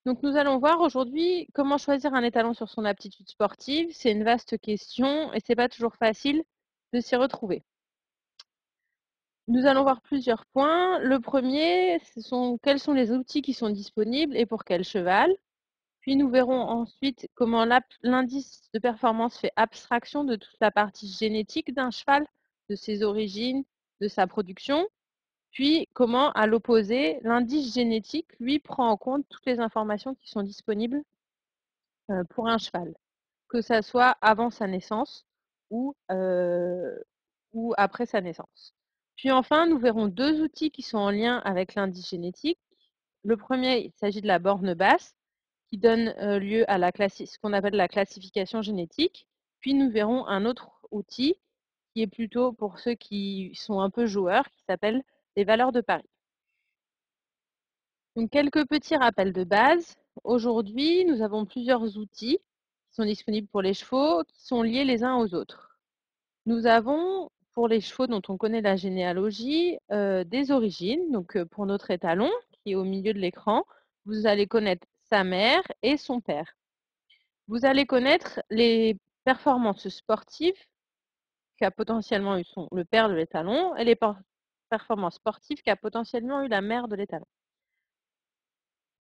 Donc nous allons voir aujourd'hui comment choisir un étalon sur son aptitude sportive. C'est une vaste question et c'est pas toujours facile de s'y retrouver. Nous allons voir plusieurs points. Le premier, ce sont quels sont les outils qui sont disponibles et pour quel cheval. Puis nous verrons ensuite comment l'indice de performance fait abstraction de toute la partie génétique d'un cheval, de ses origines, de sa production. Puis comment, à l'opposé, l'indice génétique, lui, prend en compte toutes les informations qui sont disponibles pour un cheval, que ça soit avant sa naissance ou, ou après sa naissance. Puis enfin, nous verrons 2 outils qui sont en lien avec l'indice génétique. Le premier, il s'agit de la borne basse, qui donne lieu à ce qu'on appelle la classification génétique. Puis nous verrons un autre outil qui est plutôt pour ceux qui sont un peu joueurs, qui s'appelle les valeurs de Paris. Donc, quelques petits rappels de base. Aujourd'hui, nous avons plusieurs outils qui sont disponibles pour les chevaux, qui sont liés les uns aux autres. Nous avons, pour les chevaux dont on connaît la généalogie, des origines. Donc, pour notre étalon, qui est au milieu de l'écran, vous allez connaître sa mère et son père. Vous allez connaître les performances sportives qu'a potentiellement eu le père de l'étalon et les performances sportives qu'a potentiellement eu la mère de l'étalon.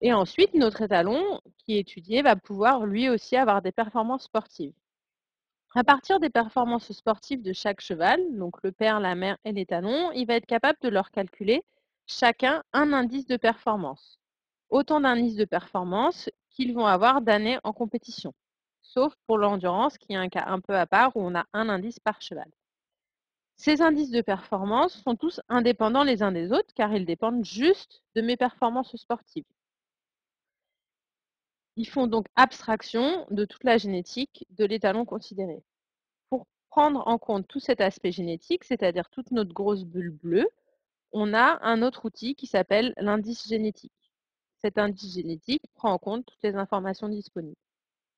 Et ensuite, notre étalon qui est étudié va pouvoir lui aussi avoir des performances sportives. À partir des performances sportives de chaque cheval, donc le père, la mère et l'étalon, il va être capable de leur calculer chacun un indice de performance. Autant d'indices de performance qu'ils vont avoir d'années en compétition. Sauf pour l'endurance, qui est un cas un peu à part où on a un indice par cheval. Ces indices de performance sont tous indépendants les uns des autres car ils dépendent juste de mes performances sportives. Ils font donc abstraction de toute la génétique de l'étalon considéré. Pour prendre en compte tout cet aspect génétique, c'est-à-dire toute notre grosse bulle bleue, on a un autre outil qui s'appelle l'indice génétique. Cet indice génétique prend en compte toutes les informations disponibles.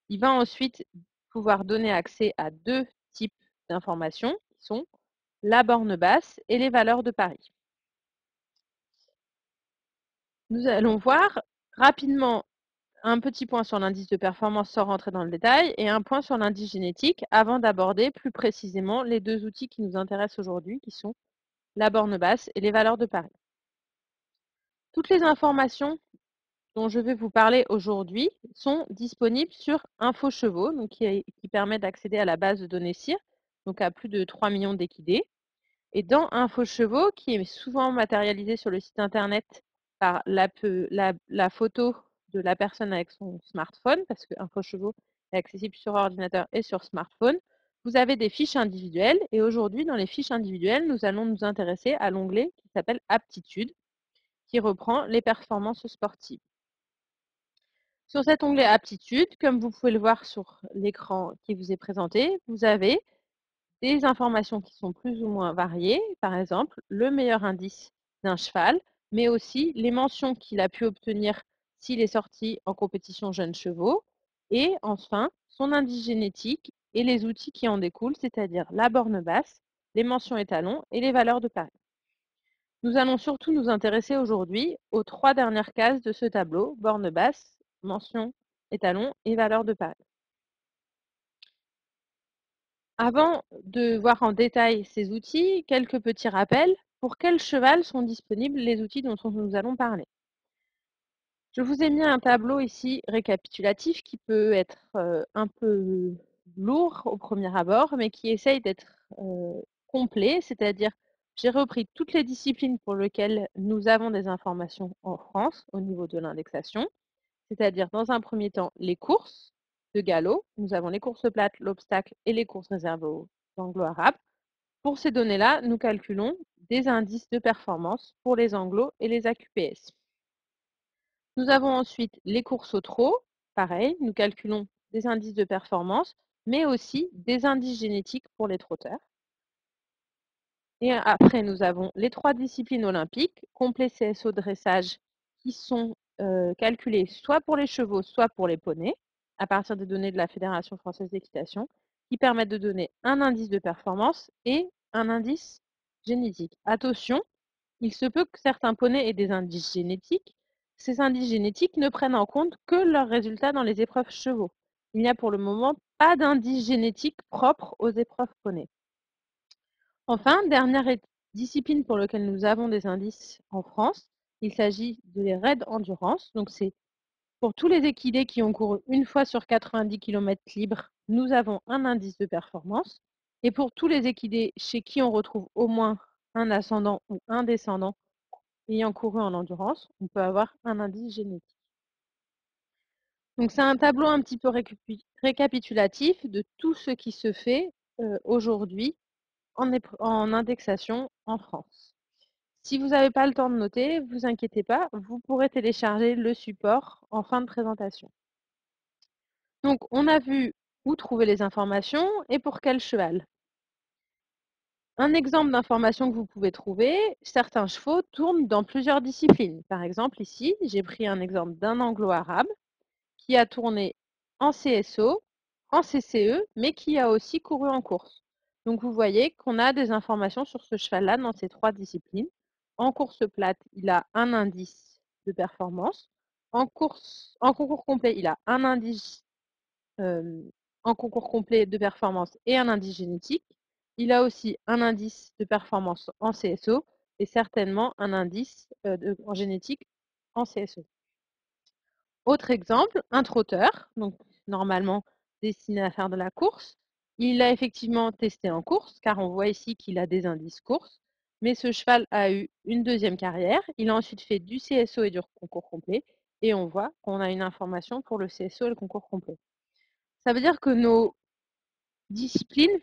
Il va ensuite pouvoir donner accès à 2 types d'informations qui sont la borne basse et les valeurs de Paris. Nous allons voir rapidement un petit point sur l'indice de performance sans rentrer dans le détail et un point sur l'indice génétique avant d'aborder plus précisément les 2 outils qui nous intéressent aujourd'hui, qui sont la borne basse et les valeurs de Paris. Toutes les informations dont je vais vous parler aujourd'hui sont disponibles sur InfoChevaux, donc qui permet d'accéder à la base de données CIR, donc à plus de 3 millions d'équidés. Et dans InfoChevaux, qui est souvent matérialisé sur le site internet par la photo de la personne avec son smartphone, parce que InfoChevaux est accessible sur ordinateur et sur smartphone, vous avez des fiches individuelles. Et aujourd'hui, dans les fiches individuelles, nous allons nous intéresser à l'onglet qui s'appelle Aptitude, qui reprend les performances sportives. Sur cet onglet Aptitude, comme vous pouvez le voir sur l'écran qui vous est présenté, vous avez des informations qui sont plus ou moins variées, par exemple le meilleur indice d'un cheval, mais aussi les mentions qu'il a pu obtenir s'il est sorti en compétition jeunes chevaux, et enfin son indice génétique et les outils qui en découlent, c'est-à-dire la borne basse, les mentions étalons et les valeurs de Paris. Nous allons surtout nous intéresser aujourd'hui aux 3 dernières cases de ce tableau, borne basse, mention étalon et valeurs de Paris. Avant de voir en détail ces outils, quelques petits rappels. Pour quel cheval sont disponibles les outils dont nous allons parler? Je vous ai mis un tableau ici récapitulatif qui peut être un peu lourd au premier abord, mais qui essaye d'être complet, c'est-à-dire j'ai repris toutes les disciplines pour lesquelles nous avons des informations en France au niveau de l'indexation, c'est-à-dire dans un premier temps les courses de galop. Nous avons les courses plates, l'obstacle et les courses réservées aux anglo-arabes. Pour ces données-là, nous calculons des indices de performance pour les anglos et les AQPS. Nous avons ensuite les courses au trot. Pareil, nous calculons des indices de performance, mais aussi des indices génétiques pour les trotteurs. Et après, nous avons les 3 disciplines olympiques, complet CSO dressage, qui sont calculés soit pour les chevaux, soit pour les poneys, à partir des données de la Fédération française d'équitation, qui permettent de donner un indice de performance et un indice génétique. Attention, il se peut que certains poneys aient des indices génétiques ces indices génétiques ne prennent en compte que leurs résultats dans les épreuves chevaux. Il n'y a pour le moment pas d'indice génétique propre aux épreuves poneys. Enfin, dernière discipline pour laquelle nous avons des indices en France, il s'agit des raids endurance. Donc c'est pour tous les équidés qui ont couru une fois sur 90 km libres, nous avons un indice de performance. Et pour tous les équidés chez qui on retrouve au moins un ascendant ou un descendant ayant couru en endurance, on peut avoir un indice génétique. Donc c'est un tableau un petit peu récapitulatif de tout ce qui se fait aujourd'hui en indexation en France. Si vous n'avez pas le temps de noter, ne vous inquiétez pas, vous pourrez télécharger le support en fin de présentation. Donc, on a vu où trouver les informations et pour quel cheval. Un exemple d'information que vous pouvez trouver, certains chevaux tournent dans plusieurs disciplines. Par exemple, ici, j'ai pris un exemple d'un anglo-arabe qui a tourné en CSO, en CCE, mais qui a aussi couru en course. Donc, vous voyez qu'on a des informations sur ce cheval-là dans ces trois disciplines. En course plate, il a un indice de performance. En concours complet, il a un indice en concours complet de performance et un indice génétique. Il a aussi un indice de performance en CSO et certainement un indice en génétique en CSO. Autre exemple, un trotteur, donc normalement destiné à faire de la course. Il a effectivement testé en course, car on voit ici qu'il a des indices course, mais ce cheval a eu une deuxième carrière. Il a ensuite fait du CSO et du concours complet, et on voit qu'on a une information pour le CSO et le concours complet. Ça veut dire que nos disciplines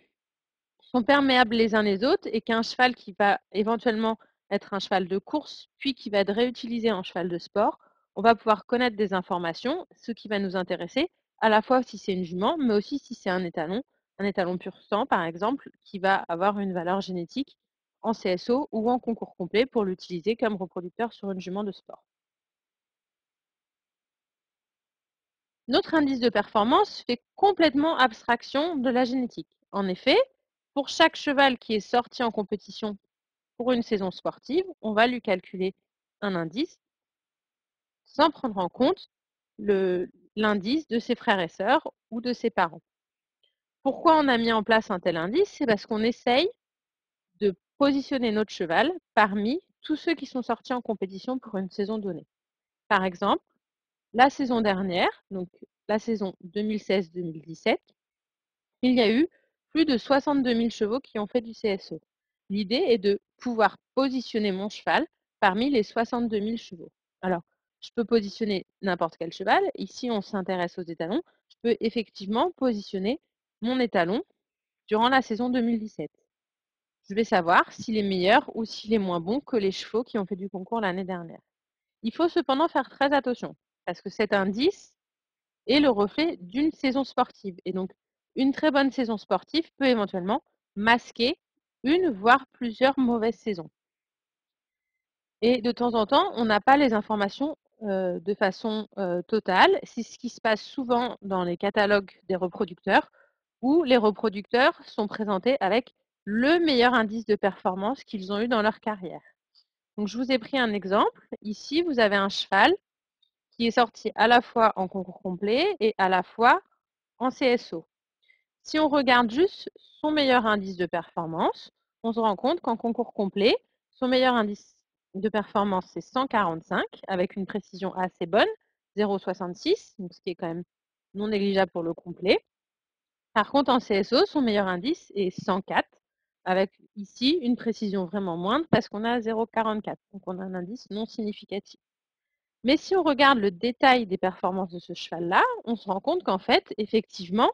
sont perméables les uns les autres et qu'un cheval qui va éventuellement être un cheval de course, puis qui va être réutilisé en cheval de sport, on va pouvoir connaître des informations, ce qui va nous intéresser, à la fois si c'est une jument, mais aussi si c'est un étalon pur sang par exemple, qui va avoir une valeur génétique en CSO ou en concours complet pour l'utiliser comme reproducteur sur une jument de sport. Notre indice de performance fait complètement abstraction de la génétique. En effet, pour chaque cheval qui est sorti en compétition pour une saison sportive, on va lui calculer un indice sans prendre en compte l'indice de ses frères et sœurs ou de ses parents. Pourquoi on a mis en place un tel indice? C'est parce qu'on essaye de positionner notre cheval parmi tous ceux qui sont sortis en compétition pour une saison donnée. Par exemple, la saison dernière, donc la saison 2016-2017, il y a eu plus de 62 000 chevaux qui ont fait du CSO. L'idée est de pouvoir positionner mon cheval parmi les 62 000 chevaux. Alors, je peux positionner n'importe quel cheval. Ici, on s'intéresse aux étalons. Je peux effectivement positionner mon étalon durant la saison 2017. Je vais savoir s'il est meilleur ou s'il est moins bon que les chevaux qui ont fait du concours l'année dernière. Il faut cependant faire très attention parce que cet indice est le reflet d'une saison sportive. Et donc, une très bonne saison sportive peut éventuellement masquer une, voire plusieurs mauvaises saisons. Et de temps en temps, on n'a pas les informations de façon totale. C'est ce qui se passe souvent dans les catalogues des reproducteurs, où les reproducteurs sont présentés avec le meilleur indice de performance qu'ils ont eu dans leur carrière. Donc, je vous ai pris un exemple. Ici, vous avez un cheval qui est sorti à la fois en concours complet et à la fois en CSO. Si on regarde juste son meilleur indice de performance, on se rend compte qu'en concours complet, son meilleur indice de performance, c'est 145, avec une précision assez bonne, 0,66, donc ce qui est quand même non négligeable pour le complet. Par contre, en CSO, son meilleur indice est 104, avec ici une précision vraiment moindre parce qu'on a 0,44, donc on a un indice non significatif. Mais si on regarde le détail des performances de ce cheval-là, on se rend compte qu'en fait, effectivement,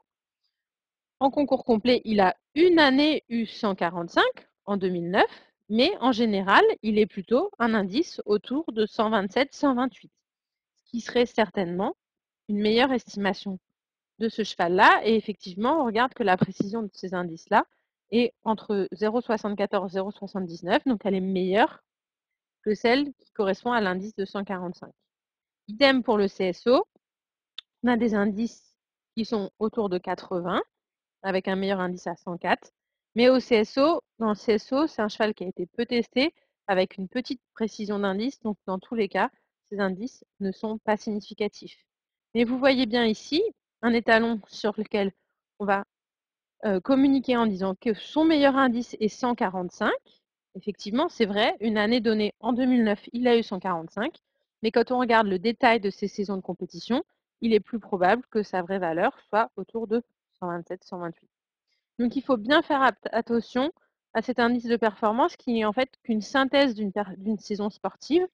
en concours complet, il a une année eu 145 en 2009, mais en général, il est plutôt un indice autour de 127-128, ce qui serait certainement une meilleure estimation de ce cheval-là. Et effectivement, on regarde que la précision de ces indices-là est entre 0,74 et 0,79, donc elle est meilleure que celle qui correspond à l'indice de 145. Idem pour le CSO, on a des indices qui sont autour de 80, avec un meilleur indice à 104. Mais au CSO, dans le CSO, c'est un cheval qui a été peu testé, avec une petite précision d'indice. Donc, dans tous les cas, ces indices ne sont pas significatifs. Mais vous voyez bien ici un étalon sur lequel on va communiquer en disant que son meilleur indice est 145. Effectivement, c'est vrai, une année donnée en 2009, il a eu 145. Mais quand on regarde le détail de ses saisons de compétition, il est plus probable que sa vraie valeur soit autour de 127, 128. Donc il faut bien faire attention à cet indice de performance qui est en fait qu'une synthèse d'une saison sportive.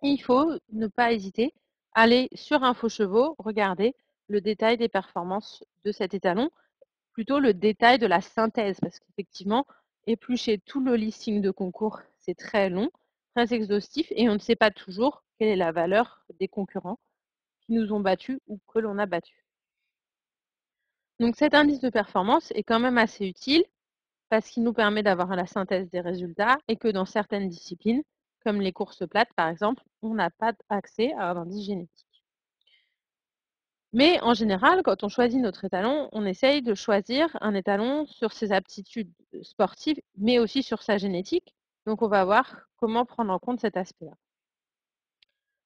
Et il faut ne pas hésiter à aller sur InfoChevaux, regarder le détail des performances de cet étalon, plutôt le détail de la synthèse, parce qu'effectivement, éplucher tout le listing de concours, c'est très long, très exhaustif, et on ne sait pas toujours quelle est la valeur des concurrents qui nous ont battus ou que l'on a battus. Donc cet indice de performance est quand même assez utile parce qu'il nous permet d'avoir la synthèse des résultats et que dans certaines disciplines, comme les courses plates par exemple, on n'a pas accès à un indice génétique. Mais en général, quand on choisit notre étalon, on essaye de choisir un étalon sur ses aptitudes sportives, mais aussi sur sa génétique. Donc on va voir comment prendre en compte cet aspect-là.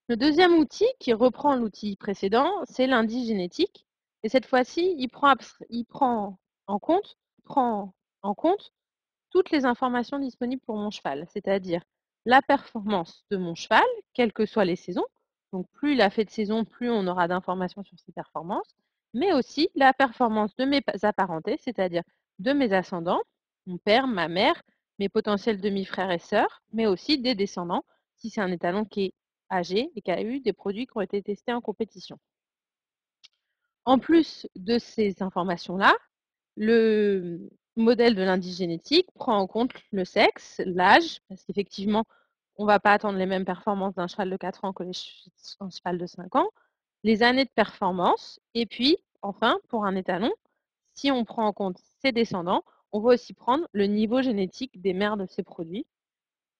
Le deuxième outil qui reprend l'outil précédent, c'est l'indice génétique. Et cette fois-ci, il prend en compte toutes les informations disponibles pour mon cheval, c'est-à-dire la performance de mon cheval, quelles que soient les saisons. Donc plus il a fait de saison, plus on aura d'informations sur ses performances, mais aussi la performance de mes apparentés, c'est-à-dire de mes ascendants, mon père, ma mère, mes potentiels demi-frères et sœurs, mais aussi des descendants, si c'est un étalon qui est âgé et qui a eu des produits qui ont été testés en compétition. En plus de ces informations-là, le modèle de l'indice génétique prend en compte le sexe, l'âge, parce qu'effectivement, on ne va pas attendre les mêmes performances d'un cheval de 4 ans que d'un cheval de 5 ans, les années de performance, et puis, enfin, pour un étalon, si on prend en compte ses descendants, on va aussi prendre le niveau génétique des mères de ces produits,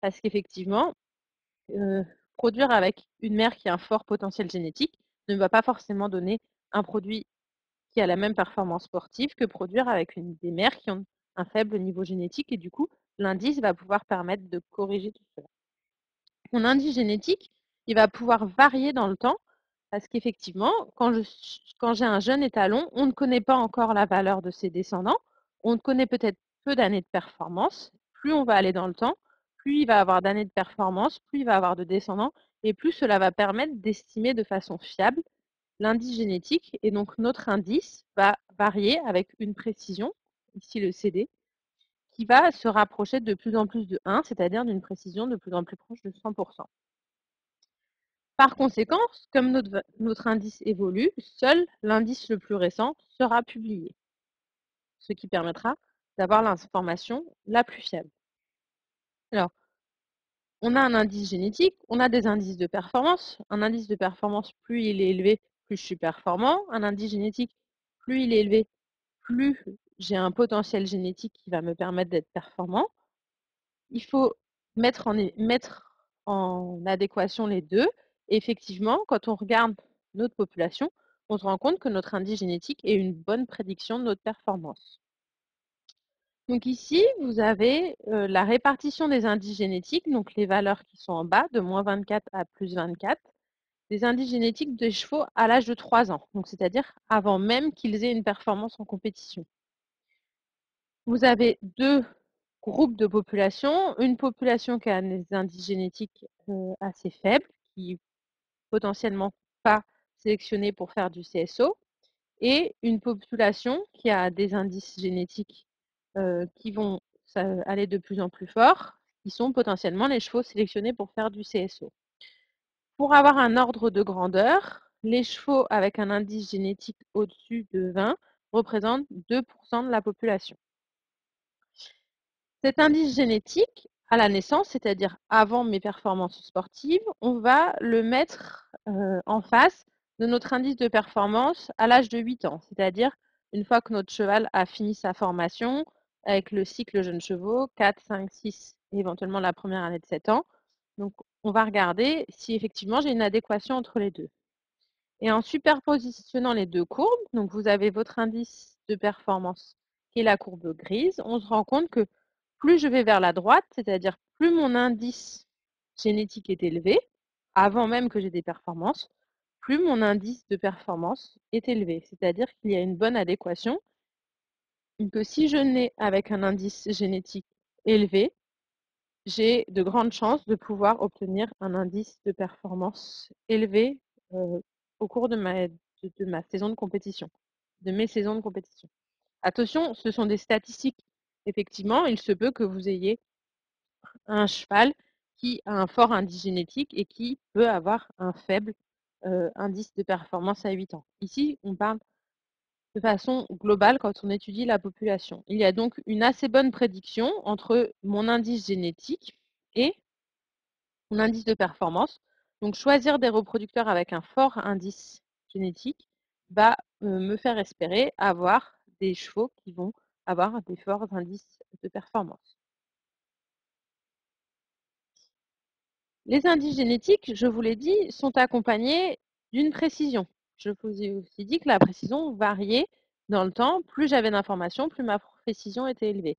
parce qu'effectivement, produire avec une mère qui a un fort potentiel génétique ne va pas forcément donner un produit qui a la même performance sportive que produire avec des mères qui ont un faible niveau génétique et du coup, l'indice va pouvoir permettre de corriger tout cela. Mon indice génétique, il va pouvoir varier dans le temps parce qu'effectivement, quand j'ai un jeune étalon, on ne connaît pas encore la valeur de ses descendants, on connaît peut-être peu d'années de performance. Plus on va aller dans le temps, plus il va avoir d'années de performance, plus il va avoir de descendants et plus cela va permettre d'estimer de façon fiable l'indice génétique. Et donc, notre indice va varier avec une précision, ici le CD, qui va se rapprocher de plus en plus de 1, c'est-à-dire d'une précision de plus en plus proche de 100%. Par conséquent, comme notre indice évolue, seul l'indice le plus récent sera publié, ce qui permettra d'avoir l'information la plus fiable. Alors, on a un indice génétique, on a des indices de performance. Un indice de performance, plus il est élevé, plus je suis performant. Un indice génétique, plus il est élevé, plus j'ai un potentiel génétique qui va me permettre d'être performant. Il faut mettre en adéquation les deux. Et effectivement, quand on regarde notre population, on se rend compte que notre indice génétique est une bonne prédiction de notre performance. Donc ici, vous avez la répartition des indices génétiques, donc les valeurs qui sont en bas, de moins 24 à plus 24, des indices génétiques des chevaux à l'âge de 3 ans, donc c'est-à-dire avant même qu'ils aient une performance en compétition. Vous avez deux groupes de population, une population qui a des indices génétiques assez faibles, qui potentiellement pas sélectionnés pour faire du CSO, et une population qui a des indices génétiques qui vont aller de plus en plus fort, qui sont potentiellement les chevaux sélectionnés pour faire du CSO. Pour avoir un ordre de grandeur, les chevaux avec un indice génétique au-dessus de 20 représentent 2% de la population. Cet indice génétique, à la naissance, c'est-à-dire avant mes performances sportives, on va le mettre en face de notre indice de performance à l'âge de 8 ans, c'est-à-dire une fois que notre cheval a fini sa formation avec le cycle jeunes chevaux, 4, 5, 6, et éventuellement la première année de 7 ans. Donc, on va regarder si effectivement j'ai une adéquation entre les deux. Et en superpositionnant les deux courbes, donc vous avez votre indice de performance qui est la courbe grise, on se rend compte que plus je vais vers la droite, c'est-à-dire plus mon indice génétique est élevé, avant même que j'ai des performances, plus mon indice de performance est élevé. C'est-à-dire qu'il y a une bonne adéquation, que si je nais avec un indice génétique élevé, j'ai de grandes chances de pouvoir obtenir un indice de performance élevé au cours de ma saison de compétition, de mes saisons de compétition. Attention, ce sont des statistiques. Effectivement, il se peut que vous ayez un cheval qui a un fort indice génétique et qui peut avoir un faible indice de performance à 8 ans. Ici, on parle de façon globale quand on étudie la population. Il y a donc une assez bonne prédiction entre mon indice génétique et mon indice de performance. Donc, choisir des reproducteurs avec un fort indice génétique va me faire espérer avoir des chevaux qui vont avoir des forts indices de performance. Les indices génétiques, je vous l'ai dit, sont accompagnés d'une précision. Je vous ai aussi dit que la précision variait dans le temps. Plus j'avais d'informations, plus ma précision était élevée.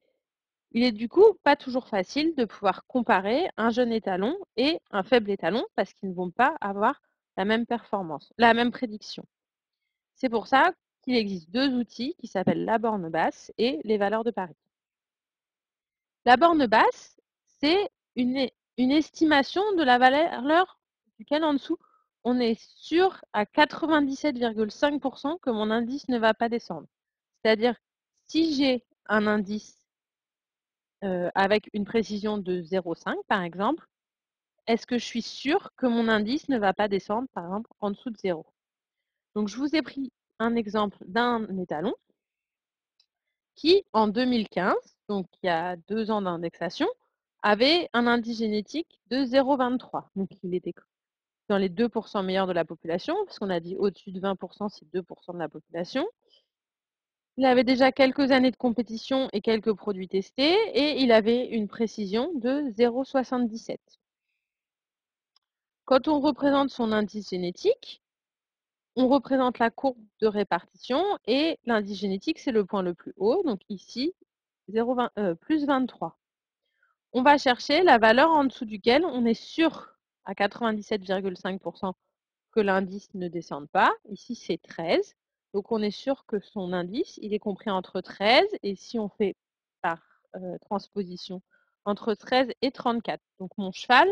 Il est du coup pas toujours facile de pouvoir comparer un jeune étalon et un faible étalon parce qu'ils ne vont pas avoir la même performance, la même prédiction. C'est pour ça qu'il existe deux outils qui s'appellent la borne basse et les valeurs de Paris. La borne basse, c'est une estimation de la valeur duquel en dessous, on est sûr à 97,5% que mon indice ne va pas descendre. C'est-à-dire, si j'ai un indice avec une précision de 0,5 par exemple, est-ce que je suis sûre que mon indice ne va pas descendre, par exemple, en dessous de 0? Donc, je vous ai pris un exemple d'un étalon qui, en 2015, donc il y a 2 ans d'indexation, avait un indice génétique de 0,23. Donc, il était dans les 2% meilleurs de la population, parce qu'on a dit au-dessus de 20%, c'est 2% de la population. Il avait déjà quelques années de compétition et quelques produits testés, et il avait une précision de 0,77. Quand on représente son indice génétique, on représente la courbe de répartition et l'indice génétique, c'est le point le plus haut, donc ici, plus 23. On va chercher la valeur en dessous duquel on est sûr à 97,5% que l'indice ne descende pas. Ici, c'est 13. Donc, on est sûr que son indice, il est compris entre 13 et si on fait par transposition, entre 13 et 34. Donc, mon cheval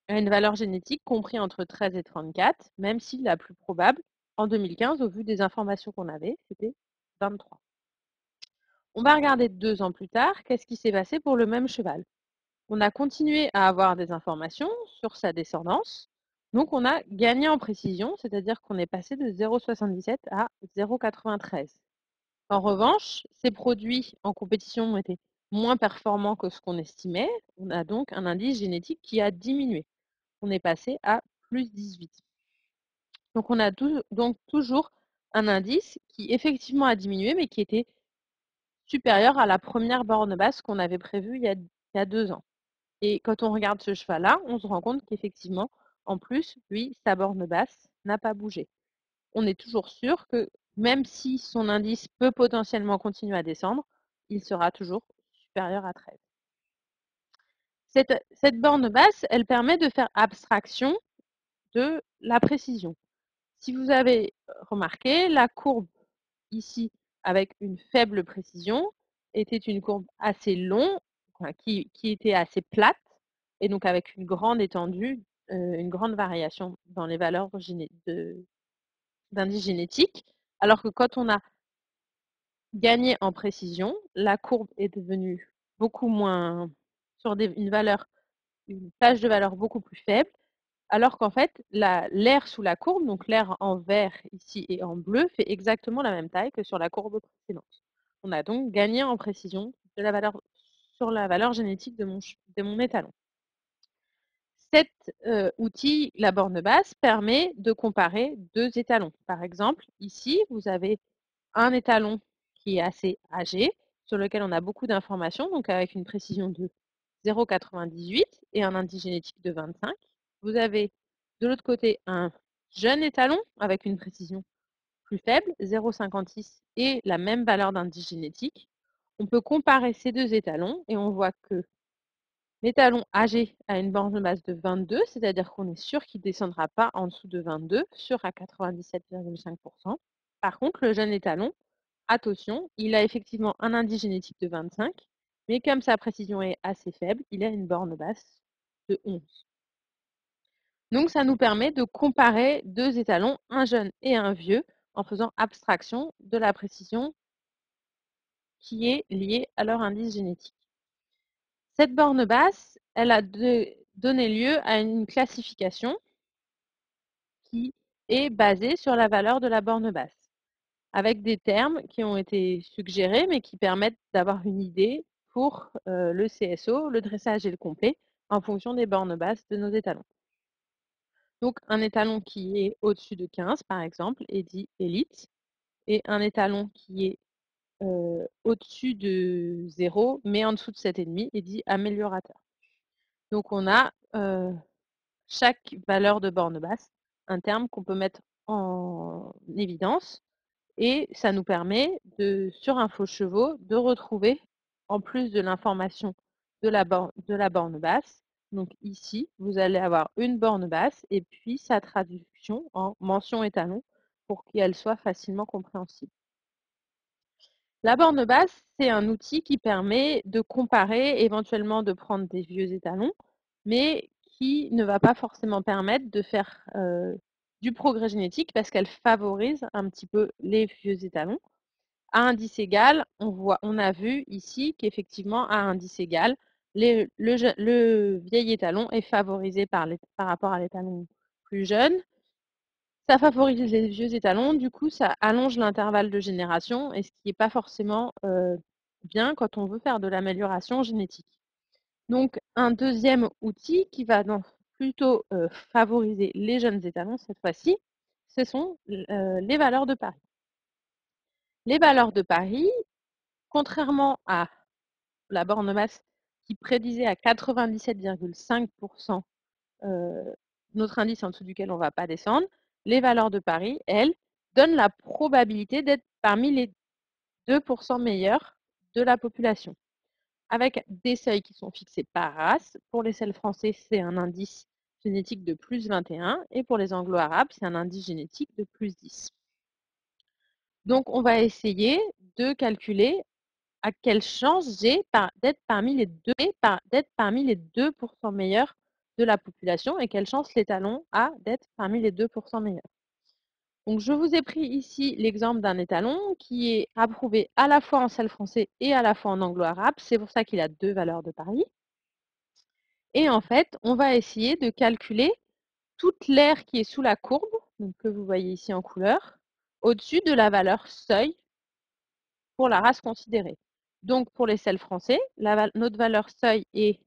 a une valeur génétique comprise entre 13 et 34, même si la plus probable, en 2015, au vu des informations qu'on avait, c'était 23. On va regarder 2 ans plus tard, qu'est-ce qui s'est passé pour le même cheval. On a continué à avoir des informations sur sa descendance, donc on a gagné en précision, c'est-à-dire qu'on est passé de 0,77 à 0,93. En revanche, ces produits en compétition ont été moins performants que ce qu'on estimait, on a donc un indice génétique qui a diminué. On est passé à plus 18. Donc on a donc toujours un indice qui effectivement a diminué, mais qui était supérieur à la première borne basse qu'on avait prévue il y a 2 ans. Et quand on regarde ce cheval-là, on se rend compte qu'effectivement, en plus, lui, sa borne basse n'a pas bougé. On est toujours sûr que même si son indice peut potentiellement continuer à descendre, il sera toujours supérieur à 13. Cette borne basse, elle permet de faire abstraction de la précision. Si vous avez remarqué, la courbe ici avec une faible précision était une courbe assez longue, qui était assez plate, et donc avec une grande étendue, une grande variation dans les valeurs d'indice génétique, alors que quand on a gagné en précision, la courbe est devenue beaucoup moins sur une plage de valeur beaucoup plus faible, alors qu'en fait, l'air sous la courbe, donc l'air en vert ici et en bleu, fait exactement la même taille que sur la courbe précédente. On a donc gagné en précision sur la valeur génétique de mon étalon. Cet outil, la borne basse, permet de comparer 2 étalons. Par exemple, ici, vous avez un étalon qui est assez âgé, sur lequel on a beaucoup d'informations, donc avec une précision de 0,98 et un indice génétique de 25. Vous avez de l'autre côté un jeune étalon avec une précision plus faible, 0,56 et la même valeur d'indice génétique. On peut comparer ces 2 étalons et on voit que L'étalon âgé a une borne basse de 22, c'est-à-dire qu'on est sûr qu'il ne descendra pas en dessous de 22, sûr à 97,5%. Par contre, le jeune étalon, attention, il a effectivement un indice génétique de 25, mais comme sa précision est assez faible, il a une borne basse de 11. Donc, ça nous permet de comparer deux étalons, un jeune et un vieux, en faisant abstraction de la précision qui est liée à leur indice génétique. Cette borne basse, elle a donné lieu à une classification qui est basée sur la valeur de la borne basse, avec des termes qui ont été suggérés, mais qui permettent d'avoir une idée pour le CSO, le dressage et le complet, en fonction des bornes basses de nos étalons. Donc, un étalon qui est au-dessus de 15, par exemple, est dit élite, et un étalon qui est au-dessus de 0, mais en dessous de 7,5, est dit améliorateur. Donc, on a chaque valeur de borne basse, un terme qu'on peut mettre en évidence, et ça nous permet, sur InfoChevaux, de retrouver, en plus de l'information de la borne basse, donc ici, vous allez avoir une borne basse et puis sa traduction en mention étalon pour qu'elle soit facilement compréhensible. La borne basse, c'est un outil qui permet de comparer, éventuellement de prendre des vieux étalons, mais qui ne va pas forcément permettre de faire du progrès génétique parce qu'elle favorise un petit peu les vieux étalons. À indice égal, on a vu ici qu'effectivement, à indice égal, le vieil étalon est favorisé par rapport à l'étalon plus jeune. Ça favorise les vieux étalons, du coup, ça allonge l'intervalle de génération, et ce qui n'est pas forcément bien quand on veut faire de l'amélioration génétique. Donc, un deuxième outil qui va donc plutôt favoriser les jeunes étalons cette fois-ci, ce sont les valeurs de Paris. Les valeurs de Paris, contrairement à la borne basse qui prédisait à 97,5% notre indice en dessous duquel on ne va pas descendre, les valeurs de Paris, elles, donnent la probabilité d'être parmi les 2% meilleurs de la population, avec des seuils qui sont fixés par race. Pour les sels français, c'est un indice génétique de plus 21, et pour les anglo-arabes, c'est un indice génétique de plus 10. Donc, on va essayer de calculer à quelle chance j'ai d'être parmi les 2% meilleurs de la population, et quelle chance l'étalon a d'être parmi les 2% meilleurs. Donc, je vous ai pris ici l'exemple d'un étalon qui est approuvé à la fois en sel français et à la fois en anglo-arabe. C'est pour ça qu'il a deux valeurs de Paris. Et en fait, on va essayer de calculer toute l'aire qui est sous la courbe, donc que vous voyez ici en couleur, au-dessus de la valeur seuil pour la race considérée. Donc, pour les sels français, notre valeur seuil est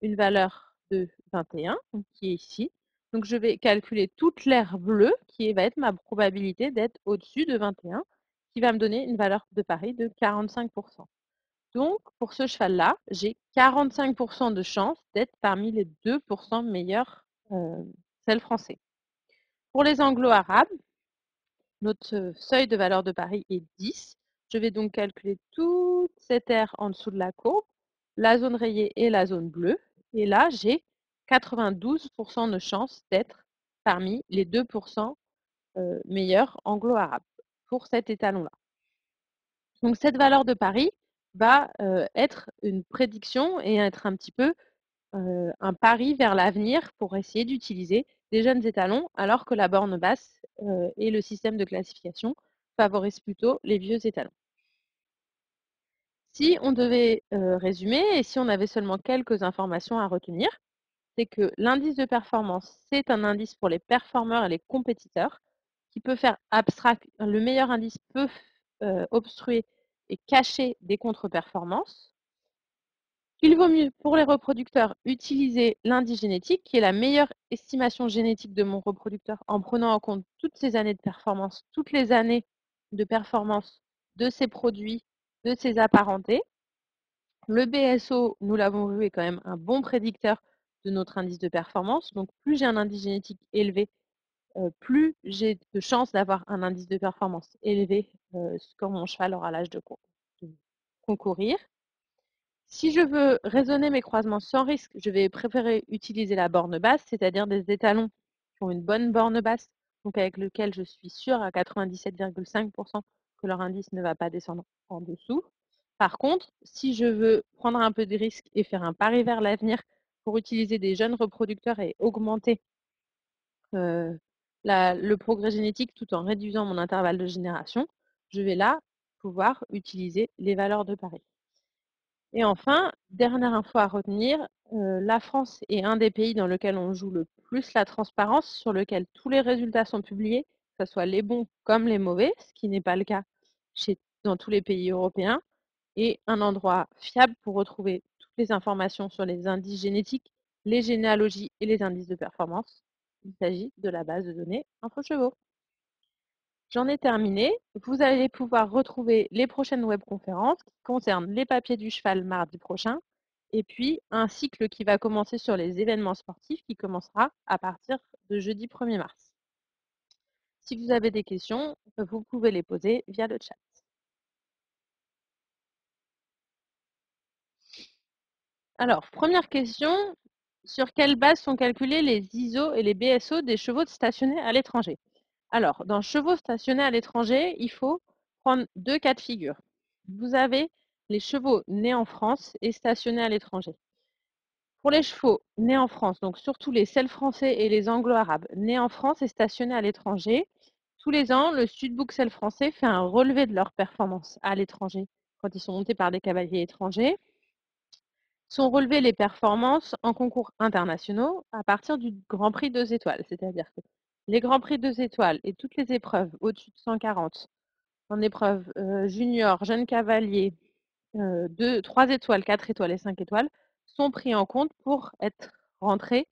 une valeur de 21, donc qui est ici. Donc, je vais calculer toute l'aire bleue, qui va être ma probabilité d'être au-dessus de 21, qui va me donner une valeur de Paris de 45%. Donc, pour ce cheval-là, j'ai 45% de chance d'être parmi les 2% meilleurs sels français. Pour les anglo-arabes, notre seuil de valeur de Paris est 10. Je vais donc calculer toute cette aire en dessous de la courbe, la zone rayée et la zone bleue. Et là, j'ai 92% de chance d'être parmi les 2% meilleurs anglo-arabes pour cet étalon-là. Donc, cette valeur de Paris va être une prédiction et être un petit peu un pari vers l'avenir pour essayer d'utiliser des jeunes étalons, alors que la borne basse et le système de classification favorisent plutôt les vieux étalons. Si on devait résumer, et si on avait seulement quelques informations à retenir, c'est que l'indice de performance, c'est un indice pour les performeurs et les compétiteurs qui peut faire abstract. Le meilleur indice peut obstruer et cacher des contre-performances. Il vaut mieux, pour les reproducteurs, utiliser l'indice génétique, qui est la meilleure estimation génétique de mon reproducteur, en prenant en compte toutes ces années de performance, toutes les années de performance de ces produits, de ces apparentés. Le BSO, nous l'avons vu, est quand même un bon prédicteur de notre indice de performance. Donc, plus j'ai un indice génétique élevé, plus j'ai de chances d'avoir un indice de performance élevé quand mon cheval aura l'âge de concourir. Si je veux raisonner mes croisements sans risque, je vais préférer utiliser la borne basse, c'est-à-dire des étalons qui ont une bonne borne basse, donc avec lequel je suis sûre à 97,5% que leur indice ne va pas descendre en dessous. Par contre, si je veux prendre un peu de risque et faire un pari vers l'avenir pour utiliser des jeunes reproducteurs et augmenter le progrès génétique tout en réduisant mon intervalle de génération, je vais là pouvoir utiliser les valeurs de pari. Et enfin, dernière info à retenir, la France est un des pays dans lequel on joue le plus la transparence, sur lequel tous les résultats sont publiés, que ce soit les bons comme les mauvais, ce qui n'est pas le cas dans tous les pays européens, et un endroit fiable pour retrouver toutes les informations sur les indices génétiques, les généalogies et les indices de performance. Il s'agit de la base de données InfoChevaux. J'en ai terminé. Vous allez pouvoir retrouver les prochaines webconférences qui concernent les papiers du cheval mardi prochain et puis un cycle qui va commencer sur les événements sportifs qui commencera à partir de jeudi 1er mars. Si vous avez des questions, vous pouvez les poser via le chat. Alors, première question, sur quelle base sont calculés les ISO et les BSO des chevaux stationnés à l'étranger? Alors, dans chevaux stationnés à l'étranger, il faut prendre deux cas de figure. Vous avez les chevaux nés en France et stationnés à l'étranger. Pour les chevaux nés en France, donc surtout les selles français et les anglo-arabes, nés en France et stationnés à l'étranger, tous les ans, le Studbook Selle français fait un relevé de leur performance à l'étranger quand ils sont montés par des cavaliers étrangers. Sont relevées les performances en concours internationaux à partir du Grand Prix 2 étoiles. C'est-à-dire que les Grands Prix 2 étoiles et toutes les épreuves au-dessus de 140, en épreuve junior, jeune cavalier, 3 étoiles, 4 étoiles et 5 étoiles, sont pris en compte pour être rentrés